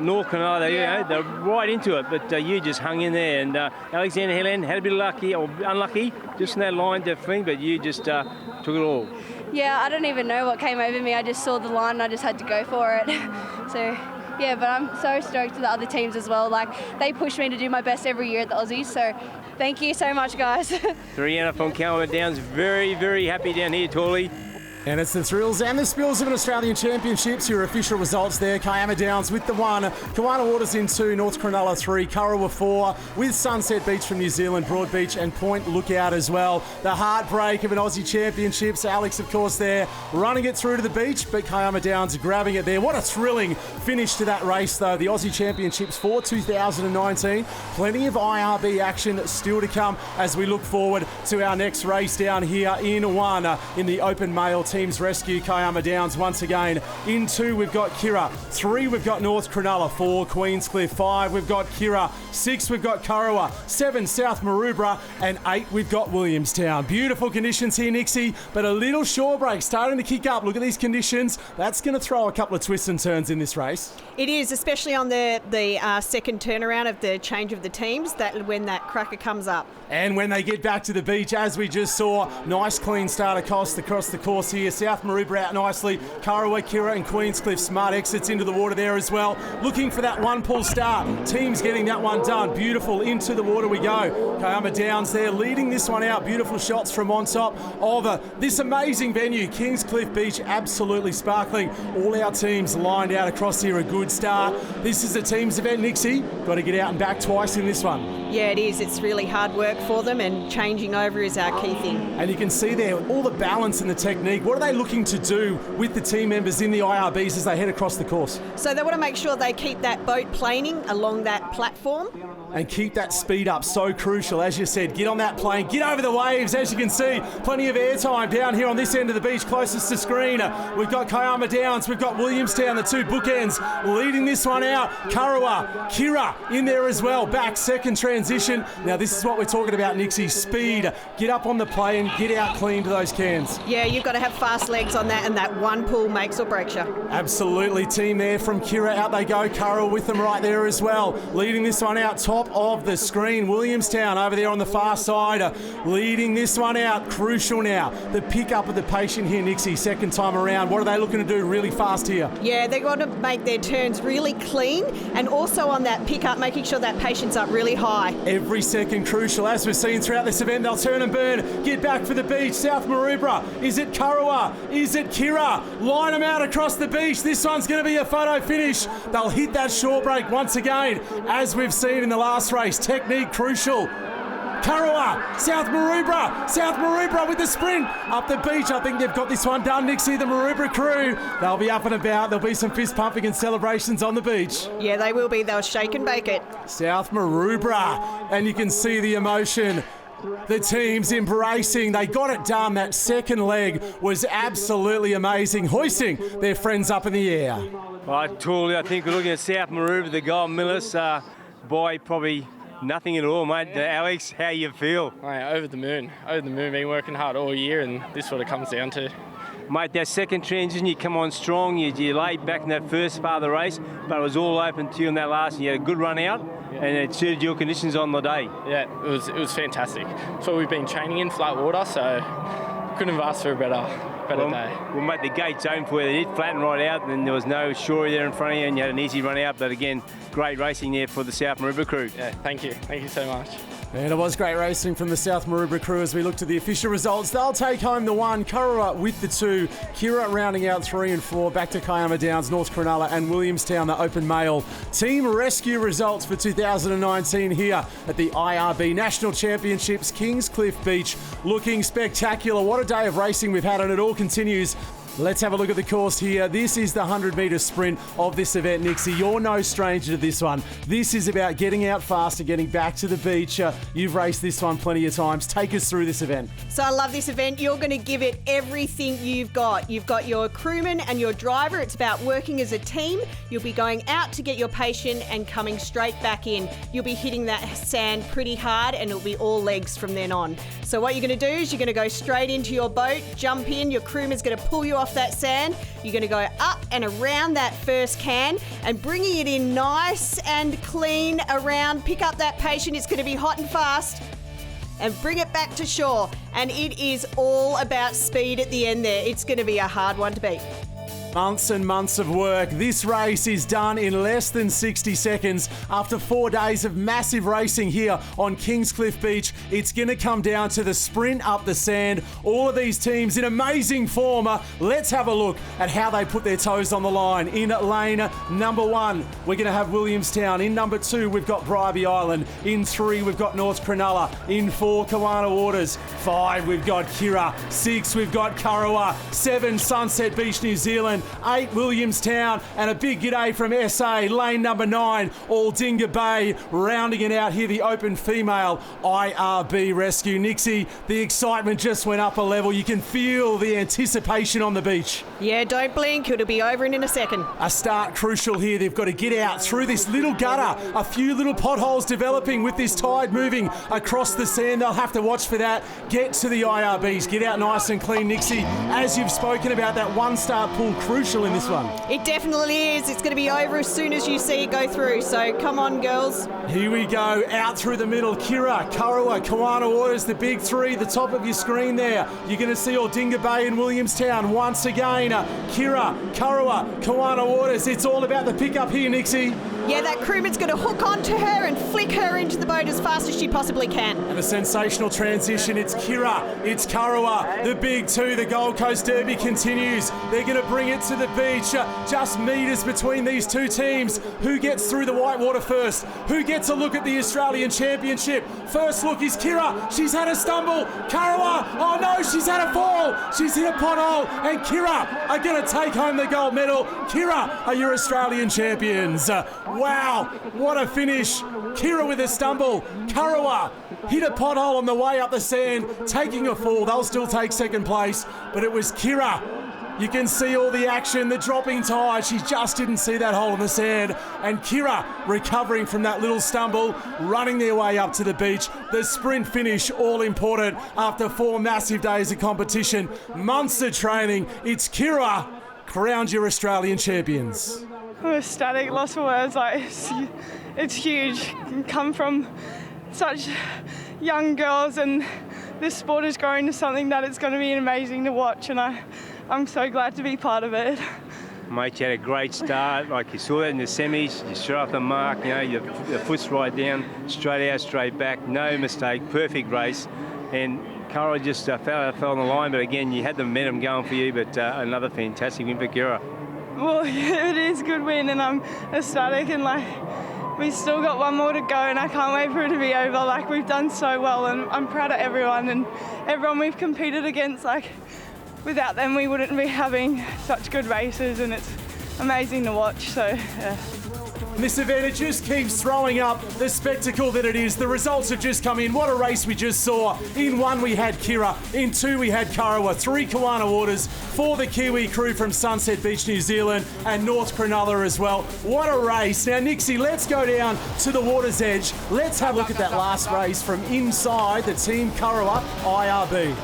North Cronulla, they're right into it. But you just hung in there, and Alexander Headland had a bit of lucky or unlucky just in that line to fling, but you just took it all. Yeah, I don't even know what came over me. I just saw the line and I just had to go for it. So. Yeah, but I'm so stoked for the other teams as well. Like, they push me to do my best every year at the Aussies, so thank you so much, guys. Rihanna from Kiama Downs, very, very happy down here, Torley. And it's the thrills and the spills of an Australian Championships. Your official results there. Kiama Downs with the 1, Kawana Waters in 2, North Cronulla 3, Kurrawa 4, with Sunset Beach from New Zealand, Broadbeach and Point Lookout as well. The heartbreak of an Aussie Championships. Alex, of course, there running it through to the beach, but Kiama Downs grabbing it there. What a thrilling finish to that race, though. The Aussie Championships for 2019. Plenty of IRB action still to come as we look forward to our next race down here in 1 in the open male teams rescue. Kiama Downs once again. In 2, we've got Kira. 3, we've got North Cronulla. 4, Queenscliff. 5, we've got Kira. 6, we've got Kurrawa. 7, South Maroubra. And 8, we've got Williamstown. Beautiful conditions here, Nixie, but a little shore break starting to kick up. Look at these conditions. That's going to throw a couple of twists and turns in this race. It is, especially on the second turnaround of the change of the teams, that when that cracker comes up. And when they get back to the beach, as we just saw, nice clean start across the course here here. South Maroubra out nicely. Kurrawa, Kira and Queenscliff smart exits into the water there as well. Looking for that one pull start. Team's getting that one done. Beautiful. Into the water we go. Kiama Downs there leading this one out. Beautiful shots from on top of this amazing venue. Kingscliff Beach, absolutely sparkling. All our teams lined out across here. A good start. This is a team's event, Nixie. Got to get out and back twice in this one. Yeah, it is. It's really hard work for them, and changing over is our key thing. And you can see there all the balance and the technique. What are they looking to do with the team members in the IRBs as they head across the course? So they want to make sure they keep that boat planing along that platform. And keep that speed up, so crucial. As you said, get on that plane, get over the waves. As you can see, plenty of airtime down here on this end of the beach, closest to screen. We've got Kiama Downs, we've got Williamstown, the two bookends, leading this one out. Kurrawa, Kira in there as well. Back, second transition. Now this is what we're talking about, Nixie, speed. Get up on the plane, get out clean to those cans. Yeah, you've got to have fast legs on that, and that one pull makes or breaks you. Absolutely, team there from Kira. Out they go, Kurrawa with them right there as well. Leading this one out, top of the screen. Williamstown over there on the far side, leading this one out. Crucial now, the pick up of the patient here, Nixie, second time around. What are they looking to do really fast here? Yeah, they're going to make their turns really clean, and also on that pick up, making sure that patient's up really high. Every second crucial, as we've seen throughout this event. They'll turn and burn, get back for the beach. South Maroubra, is it Kurrawa? Is it Kira? Line them out across the beach. This one's going to be a photo finish. They'll hit that shore break once again, as we've seen in the last race. Technique crucial. Kurrawa, South Maroubra with the sprint up the beach. I think they've got this one done, Nixie, the Maroubra crew. They'll be up and about. There'll be some fist pumping and celebrations on the beach. Yeah, they will be. They'll shake and bake it. South Maroubra, and you can see the emotion. The team's embracing. They got it done. That second leg was absolutely amazing, hoisting their friends up in the air. I think we're looking at South Maroubra, the Gold Millers, by probably nothing at all, mate. Alex, how you feel? Mate, over the moon. Been working hard all year, and this is what it comes down to. Mate, that second transition, you come on strong. You laid back in that first part of the race, but it was all open to you in that last, and you had a good run out, and it suited your conditions on the day. Yeah, it was fantastic. It's what we've been training in, flat water, so couldn't have asked for a better day. We'll make the gates open for you. They did flatten right out, and there was no shore there in front of you, and you had an easy run out. But again, great racing there for the South Maroubra crew. Yeah, thank you so much. And it was great racing from the South Maroubra crew as we look to the official results. They'll take home the 1, Kurrawa with the 2, Kira rounding out 3 and 4, back to Kiama Downs, North Cronulla and Williamstown, the open male. Team rescue results for 2019 here at the IRB National Championships, Kingscliff Beach. Looking spectacular. What a day of racing we've had, and it all continues. Let's have a look at the course here. This is the 100-metre sprint of this event, Nixie. You're no stranger to this one. This is about getting out fast and getting back to the beach. You've raced this one plenty of times. Take us through this event. So I love this event. You're going to give it everything you've got. You've got your crewman and your driver. It's about working as a team. You'll be going out to get your patient and coming straight back in. You'll be hitting that sand pretty hard, and it'll be all legs from then on. So what you're going to do is you're going to go straight into your boat, jump in. Your crewman's going to pull you off that sand. You're going to go up and around that first can and bringing it in nice and clean around. Pick up that patient. It's going to be hot and fast. And bring it back to shore. And it is all about speed at the end there. It's going to be a hard one to beat. Months and months of work. This race is done in less than 60 seconds. After 4 days of massive racing here on Kingscliff Beach, it's going to come down to the sprint up the sand. All of these teams in amazing form. Let's have a look at how they put their toes on the line. In lane number 1, we're going to have Williamstown. In number 2, we've got Bribie Island. In 3, we've got North Cronulla. In 4, Kawana Waters. 5, we've got Kira. 6, we've got Kurrawa. 7, Sunset Beach, New Zealand. 8, Williamstown, and a big g'day from SA. Lane number 9, Aldinga Bay, rounding it out here, the open female IRB rescue. Nixie, the excitement just went up a level. You can feel the anticipation on the beach. Yeah, don't blink. It'll be over in a second. A start crucial here. They've got to get out through this little gutter. A few little potholes developing with this tide moving across the sand. They'll have to watch for that. Get to the IRBs. Get out nice and clean, Nixie. As you've spoken about, that one-start pull crucial in this one. It definitely is. It's going to be over as soon as you see it go through. So come on, girls. Here we go, out through the middle. Kira, Kurrawa, Kawana Waters, the big three, the top of your screen there. You're going to see Aldinga Bay and Williamstown once again. Kira, Kurrawa, Kawana Waters. It's all about the pickup here, Nixie. Yeah, that crewman's going to hook onto her and flick her into the boat as fast as she possibly can. And a sensational transition. It's Kira, it's Kurrawa, the big two. The Gold Coast Derby continues. They're going to bring it to the beach. Just metres between these two teams. Who gets through the whitewater first? Who gets a look at the Australian Championship? First look is Kira. She's had a stumble. Kurrawa, oh no, she's had a fall. She's hit a pothole. And Kira are going to take home the gold medal. Kira are your Australian champions. Wow, what a finish. Kira with a stumble. Kurrawa hit a pothole on the way up the sand, taking a fall. They'll still take second place, but it was Kira. You can see all the action, the dropping tide. She just didn't see that hole in the sand. And Kira recovering from that little stumble, running their way up to the beach. The sprint finish, all important after 4 massive days of competition. Months of training. It's Kira, crowned your Australian champions. I'm ecstatic, lost for words. Like it's huge. Come from such young girls, and this sport is growing to something that it's going to be amazing to watch, and I'm so glad to be part of it. Mate, you had a great start. Like you saw that in the semis, you shot off the mark. You know, your foot's right down, straight out, straight back. No mistake, perfect race. And Kira just fell on the line, but again, you had the momentum going for you. But another fantastic win for Kira. Well, it is a good win, and I'm ecstatic, and like we've still got one more to go, and I can't wait for it to be over. Like we've done so well, and I'm proud of everyone and everyone we've competed against. Like without them, we wouldn't be having such good races, and it's amazing to watch. So yeah. This event, it just keeps throwing up the spectacle that it is. The results have just come in. What a race we just saw. In 1 we had Kira, in 2 we had Kurrawa, 3 Kawana Waters, 4 the Kiwi crew from Sunset Beach, New Zealand, and North Cronulla as well. What a race. Now, Nixie, let's go down to the water's edge. Let's have a look at that last race from inside the Team Kurrawa IRB.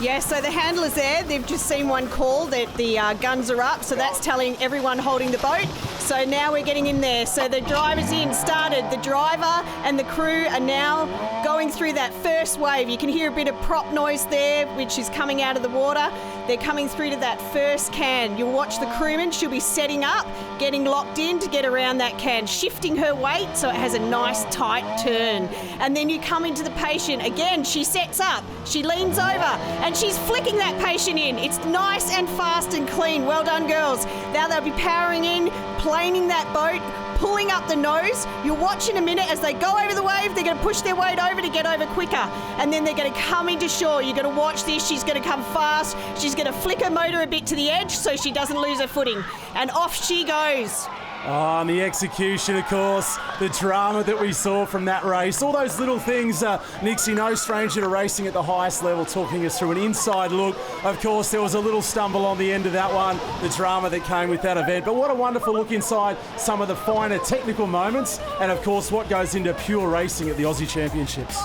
Yeah, so the handler's there. They've just seen one call that the guns are up, so that's telling everyone holding the boat. So now we're getting in there. So the driver's in, started. The driver and the crew are now going through that first wave. You can hear a bit of prop noise there, which is coming out of the water. They're coming through to that first can. You'll watch the crewman. She'll be setting up, getting locked in to get around that can, shifting her weight so it has a nice tight turn. And then you come into the patient. Again, she sets up. She leans over and she's flicking that patient in. It's nice and fast and clean. Well done, girls. Now they'll be powering in, planing that boat, pulling up the nose. You'll watch in a minute as they go over the wave. They're going to push their weight over to get over quicker. And then they're going to come into shore. You're going to watch this. She's going to come fast. She's going to flick her motor a bit to the edge so she doesn't lose her footing. And off she goes. Oh, and the execution, of course, the drama that we saw from that race, all those little things. Nixie, no stranger to racing at the highest level, talking us through an inside look. Of course, there was a little stumble on the end of that one, the drama that came with that event. But what a wonderful look inside some of the finer technical moments, and of course, what goes into pure racing at the Aussie Championships.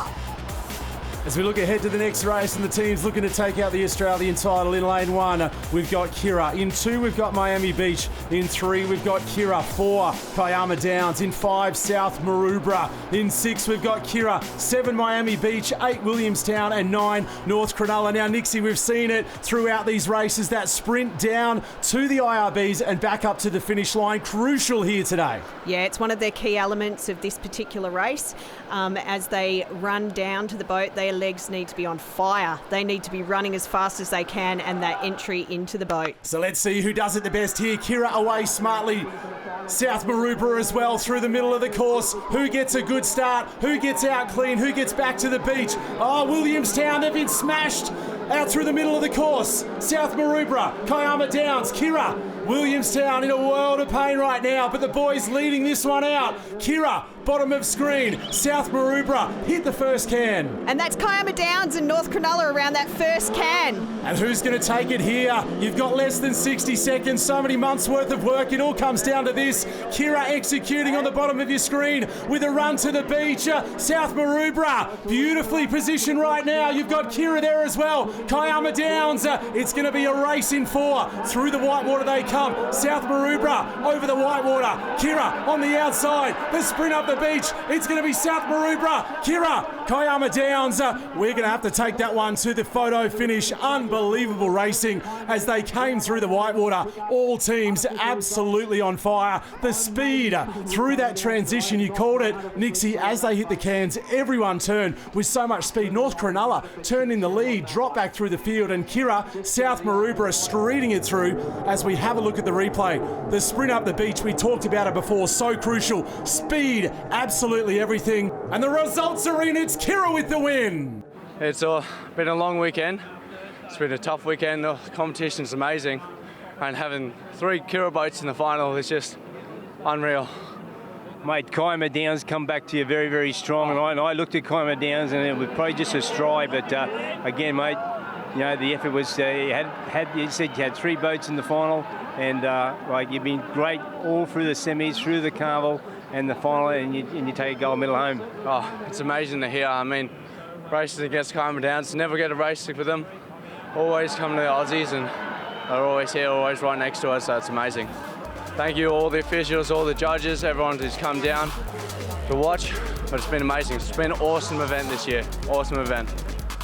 As we look ahead to the next race and the teams looking to take out the Australian title, in lane 1, we've got Kira. In 2, we've got Miami Beach. In 3, we've got Kira. 4, Kiama Downs. In 5, South Maroubra. In 6, we've got Kira. 7, Miami Beach. 8, Williamstown. And 9, North Cronulla. Now, Nixie, we've seen it throughout these races, that sprint down to the IRBs and back up to the finish line. Crucial here today. Yeah, it's one of the key elements of this particular race. As they run down to the boat, their legs need to be on fire. They need to be running as fast as they can, and that entry into the boat. So let's see who does it the best here. Kira away smartly. South Maroubra as well through the middle of the course. Who gets a good start? Who gets out clean? Who gets back to the beach? Oh, Williamstown, they've been smashed out through the middle of the course. South Maroubra, Kiama Downs, Kira. Williamstown in a world of pain right now, but the boys leading this one out. Kira bottom of screen. South Maroubra hit the first can. And that's Kiama Downs and North Cronulla around that first can. And who's going to take it here? You've got less than 60 seconds, so many months worth of work. It all comes down to this. Kira executing on the bottom of your screen with a run to the beach. South Maroubra beautifully positioned right now. You've got Kira there as well. Kiama Downs. It's going to be a race in 4. Through the whitewater they come. South Maroubra over the whitewater. Kira on the outside. The sprint up the beach. It's going to be South Maroubra. Kira, Kiama Downs. We're going to have to take that one to the photo finish. Unbelievable racing as they came through the whitewater. All teams absolutely on fire. The speed through that transition, you called it, Nixie, as they hit the cans, everyone turned with so much speed. North Cronulla turned in the lead, dropped back through the field, and Kira, South Maroubra streeting it through as we have a look at the replay. The sprint up the beach, we talked about it before, so crucial. Speed, absolutely everything. And the results are in. It's Kira with the win. It's been a long weekend. It's been a tough weekend. The competition's amazing. And having 3 Kira boats in the final is just unreal. Mate, Kiama Downs come back to you very, very strong. And I looked at Kiama Downs and it was probably just a stride. But again, mate, you know, the effort was, you said you had 3 boats in the final. And like you've been great all through the semis, through the carnival and the final, and you take a gold medal home. Oh, it's amazing to hear. I mean, racing against Kiama Downs, never get a race with them. Always come to the Aussies and they're always here, always right next to us, so it's amazing. Thank you all the officials, all the judges, everyone who's come down to watch, but it's been amazing. It's been an awesome event this year, awesome event.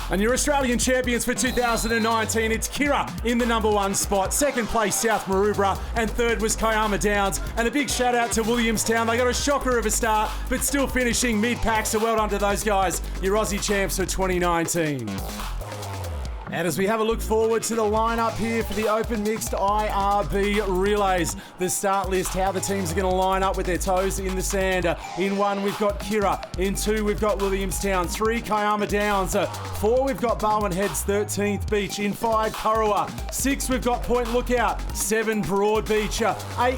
And your Australian champions for 2019, it's Kira in the number 1 spot. Second place, South Maroubra, and third was Kiama Downs. And a big shout out to Williamstown. They got a shocker of a start, but still finishing mid-pack, so well done to those guys. Your Aussie champs for 2019. And as we have a look forward to the lineup here for the Open Mixed IRB Relays, the start list, how the teams are going to line up with their toes in the sand. In 1, we've got Kira. In 2, we've got Williamstown. 3, Kiama Downs. 4, we've got Barwon Heads 13th Beach. In 5, Kurrawa. 6, we've got Point Lookout. 7, Broad Beach. 8,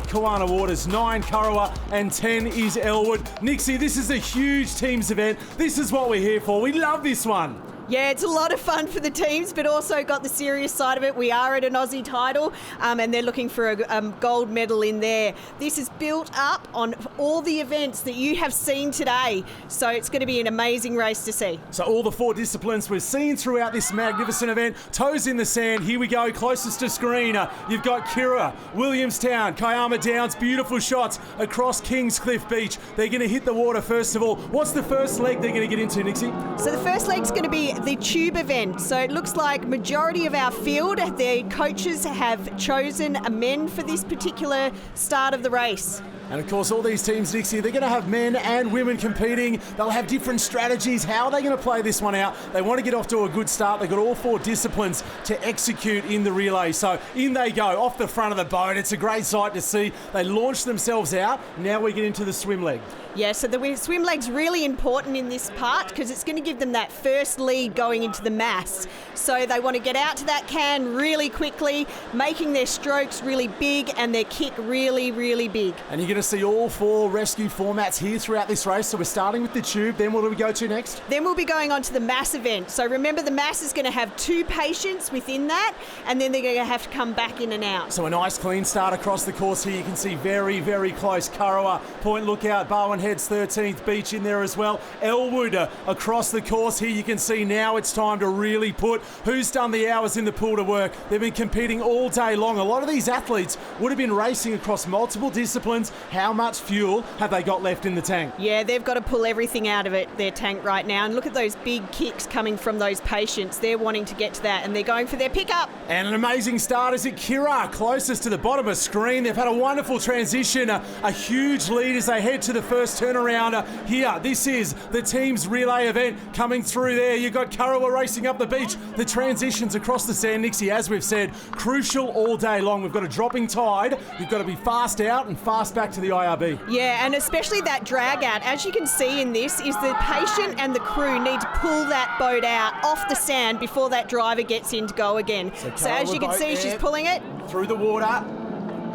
Kawana Waters. 9, Kurrawa. And 10 is Elwood. Nixie, this is a huge teams event. This is what we're here for. We love this one. Yeah, it's a lot of fun for the teams, but also got the serious side of it. We are at an Aussie title, and they're looking for a gold medal in there. This is built up on all the events that you have seen today, so it's going to be an amazing race to see. So all the 4 disciplines we've seen throughout this magnificent event. Toes in the sand. Here we go, closest to screen. You've got Kira, Williamstown, Kiama Downs. Beautiful shots across Kingscliff Beach. They're going to hit the water first of all. What's the first leg they're going to get into, Nixie? So the first leg's going to be the tube event. So it looks like majority of our field, their coaches have chosen men for this particular start of the race. And of course, all these teams, Nixie, they're going to have men and women competing. They'll have different strategies. How are they going to play this one out? They want to get off to a good start. They've got all 4 disciplines to execute in the relay. So in they go, off the front of the boat. It's a great sight to see. They launch themselves out. Now we get into the swim leg. Yeah, so the swim leg's really important in this part because it's going to give them that first lead going into the mass. So they want to get out to that can really quickly, making their strokes really big and their kick really, really big. And you're going to see all 4 rescue formats here throughout this race. So we're starting with the tube. Then what do we go to next? Then we'll be going on to the mass event. So remember, the mass is going to have 2 patients within that, and then they're going to have to come back in and out. So a nice clean start across the course here. You can see very, very close. Kurrawa, Point Lookout, Barwon Heads 13th Beach in there as well. Elwood across the course here. You can see now it's time to really put who's done the hours in the pool to work. They've been competing all day long. A lot of these athletes would have been racing across multiple disciplines. How much fuel have they got left in the tank? Yeah, they've got to pull everything out of their tank right now. And look at those big kicks coming from those patients. They're wanting to get to that, and they're going for their pickup. And an amazing start is at Kira, closest to the bottom of screen. They've had a wonderful transition, a huge lead as they head to the first turnaround here. This is the team's relay event coming through there. You've got Kurrawa racing up the beach. The transitions across the sand, Nixie, as we've said, crucial all day long. We've got a dropping tide. You've got to be fast out and fast back to the IRB. Yeah, and especially that drag out. As you can see in this, is the patient and the crew need to pull that boat out off the sand before that driver gets in to go again. So as you can see, she's pulling it through the water.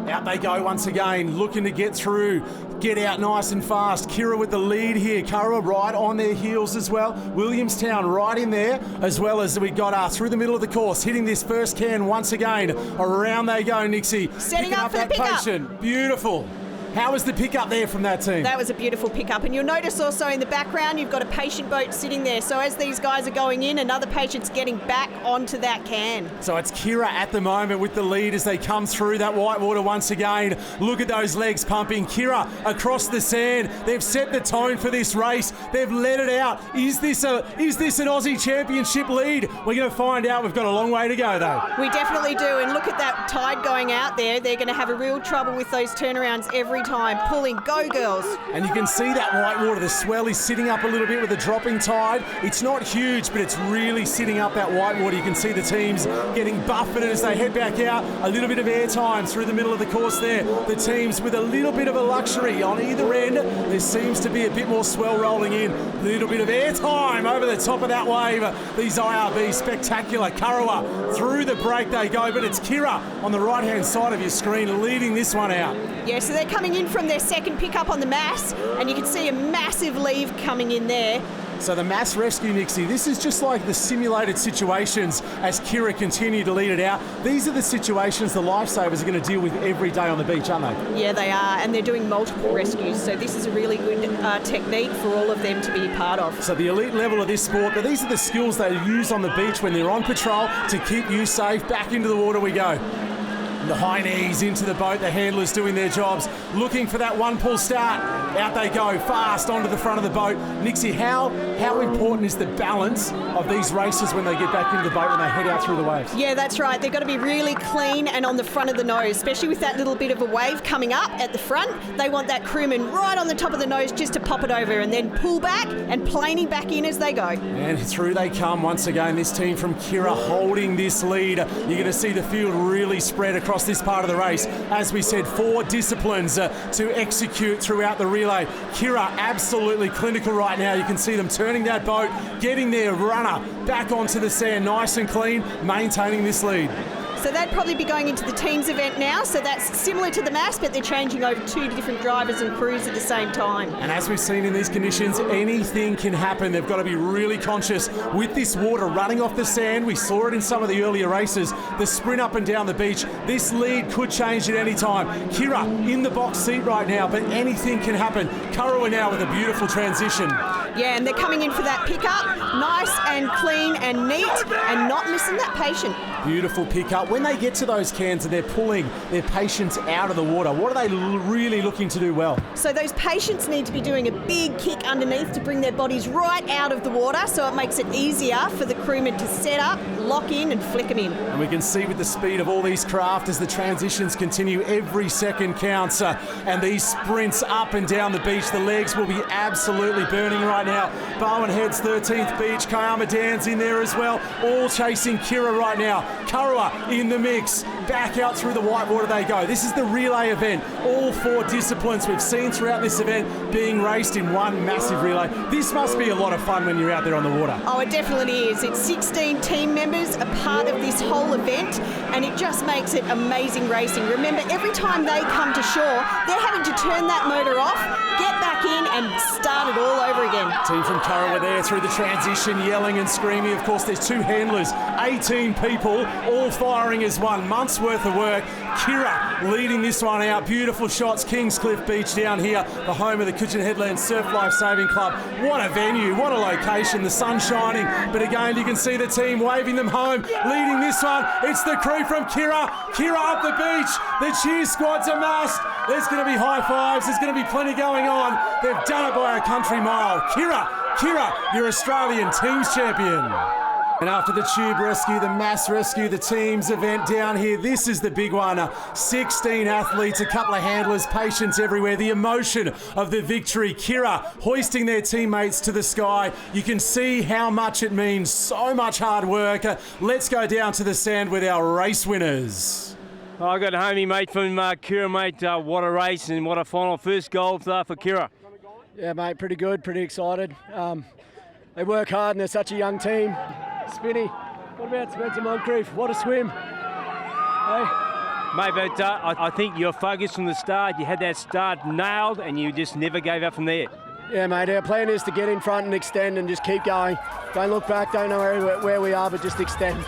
Out they go once again, looking to get through, get out nice and fast. Kira with the lead here. Curra right on their heels as well. Williamstown right in there, as well as we got through the middle of the course, hitting this first can once again. Around they go, Nixie. Setting up for the that pickup. patient. Beautiful. How was the pickup there from that team? That was a beautiful pickup. And you'll notice also in the background, you've got a patient boat sitting there. So as these guys are going in, another patient's getting back onto that can. So it's Kira at the moment with the lead as they come through that whitewater once again. Look at those legs pumping. Kira across the sand. They've set the tone for this race. They've let it out. Is this an Aussie Championship lead? We're going to find out. We've got a long way to go though. We definitely do. And look at that tide going out there. They're going to have a real trouble with those turnarounds every time. Pulling. Go, girls. And you can see that whitewater. The swell is sitting up a little bit with the dropping tide. It's not huge, but it's really sitting up that whitewater. You can see the teams getting buffeted as they head back out. A little bit of air time through the middle of the course there. The teams with a little bit of a luxury on either end. There seems to be a bit more swell rolling in. A little bit of air time over the top of that wave. These IRB spectacular. Kurrawa through the break they go, but it's Kira on the right-hand side of your screen leading this one out. Yeah, so they're coming in from their second pickup on the mass, and you can see a massive leave coming in there. So the mass rescue, Nixie, this is just like the simulated situations as Kira continue to lead it out. These are the situations the lifesavers are going to deal with every day on the beach, aren't they? Yeah, they are, and they're doing multiple rescues, so this is a really good technique for all of them to be part of. So the elite level of this sport, but these are the skills they use on the beach when they're on patrol to keep you safe. Back into the water we go. The high knees into the boat, the handlers doing their jobs, looking for that one pull start. Out they go, fast onto the front of the boat. Nixie, how important is the balance of these races when they get back into the boat, when they head out through the waves? Yeah, that's right. They've got to be really clean and on the front of the nose, especially with that little bit of a wave coming up at the front. They want that crewman right on the top of the nose just to pop it over and then pull back and planing back in as they go. And through they come once again. This team from Kira holding this lead. You're going to see the field really spread across this part of the race. As we said, 4 disciplines to execute throughout the relay. Kira absolutely clinical right now. You can see them turning that boat, getting their runner back onto the sand nice and clean, maintaining this lead. So they'd probably be going into the teams event now, so that's similar to the mass, but they're changing over 2 different drivers and crews at the same time. And as we've seen in these conditions, anything can happen. They've got to be really conscious with this water running off the sand. We saw it in some of the earlier races, the sprint up and down the beach. This lead could change at any time. Kira in the box seat right now, but anything can happen. Kurrawa now with a beautiful transition. Yeah, and they're coming in for that pickup, nice and clean and neat, and not missing that patient. Beautiful pickup. When they get to those cans and they're pulling their patients out of the water, what are they really looking to do well? So those patients need to be doing a big kick underneath to bring their bodies right out of the water, so it makes it easier for the crewmen to set up, lock in and flick them in. And we can see with the speed of all these craft as the transitions continue, every second counts. And these sprints up and down the beach, the legs will be absolutely burning right now. Barwon Heads 13th Beach, Kiama Dan's in there as well, all chasing Kira right now. Kurrawa in the mix, back out through the whitewater they go. This is the relay event, all 4 disciplines we've seen throughout this event being raced in one massive relay. This must be a lot of fun when you're out there on the water. Oh, it definitely is. It's 16 team members a part of this whole event, and it just makes it amazing racing. Remember, every time they come to shore, they're having to turn that motor off, get back in and start it all over again. Team from Kurrawa there through the transition, yelling and screaming. Of course, there's 2 handlers, 18 people, all firing as one. Month's worth of work. Kira leading this one out. Beautiful shots. Kingscliff Beach down here, the home of the Coogin Headland Surf Life Saving Club. What a venue, what a location. The sun's shining, but again, you can see the team waving them home. Leading this one, it's the crew from Kira. Kira up the beach. The cheer squad's a must. There's going to be high fives. There's going to be plenty going on. They've done it by a country mile. Kira, your Australian teams champion. And after the tube rescue, the mass rescue, the teams event down here, this is the big one. 16 athletes, a couple of handlers, patients everywhere. The emotion of the victory. Kira hoisting their teammates to the sky. You can see how much it means. So much hard work. Let's go down to the sand with our race winners. I got a homie mate from Kira, mate. What a race and what a final. First gold for Kira. Yeah, mate, pretty good, pretty excited. They work hard and they're such a young team. Spinny, what about Spencer Moncrief? What a swim. Hey, Mate, but I think you're focused from the start. You had that start nailed and you just never gave up from there. Yeah, mate, our plan is to get in front and extend and just keep going. Don't look back, don't know where we are, but just extend.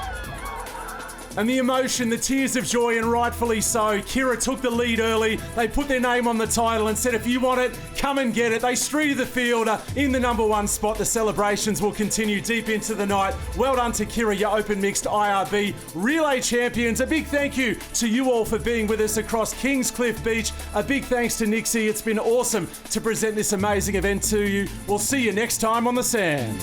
And the emotion, the tears of joy, and rightfully so. Kira took the lead early. They put their name on the title and said, if you want it, come and get it. They streeted the field in the number 1 spot. The celebrations will continue deep into the night. Well done to Kira, your open mixed IRB relay champions. A big thank you to you all for being with us across Kingscliff Beach. A big thanks to Nixie. It's been awesome to present this amazing event to you. We'll see you next time on the sand.